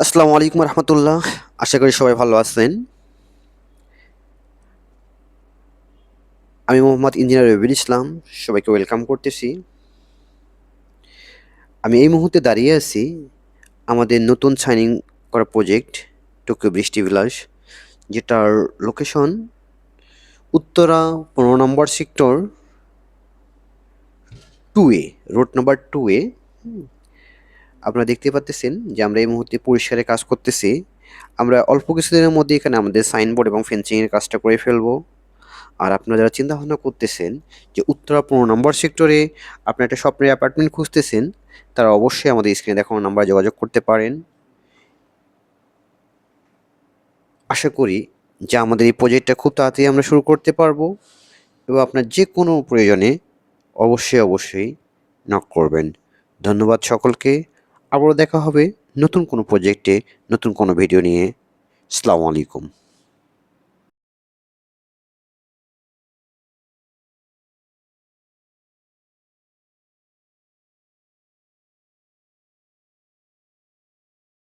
আসসালামু আলাইকুম রহমতুল্লাহ। আশা করি সবাই ভালো আছেন। আমি মোহাম্মদ ইঞ্জিনিয়ার রবিউল ইসলাম। সবাইকে ওয়েলকাম করতেছি। আমি এই মুহূর্তে দাঁড়িয়ে আছি আমাদের নতুন সাইনিং করা প্রজেক্ট টোকিও বৃষ্টি বিলাস, যেটার লোকেশন উত্তরা 15 নম্বর sector 2A, road number 2A। আপনারা দেখতে পাচ্ছেন যে আমরা এই মুহূর্তে পরিষ্কারের কাজ করতেছি। আমরা অল্প কিছুদিনের মধ্যে এখানে আমাদের সাইনবোর্ড এবং ফেন্সিংয়ের কাজটা করে ফেলবো। আর আপনারা যারা চিন্তা ভাবনা করতেছেন যে উত্তরা 15 নম্বর সেক্টরে আপনার একটা স্বপ্নের অ্যাপার্টমেন্ট খুঁজতেছেন, তারা অবশ্যই আমাদের স্ক্রিনে দেখানো নাম্বারে যোগাযোগ করতে পারেন। আশা করি যে আমাদের এই প্রজেক্টটা খুব তাড়াতাড়ি আমরা শুরু করতে পারবো, এবং আপনার যে কোনো প্রয়োজনে অবশ্যই নক করবেন। ধন্যবাদ সকলকে। আবারও দেখা হবে নতুন কোনো প্রজেক্টে, নতুন কোনো ভিডিও নিয়ে। আসসালামু আলাইকুম।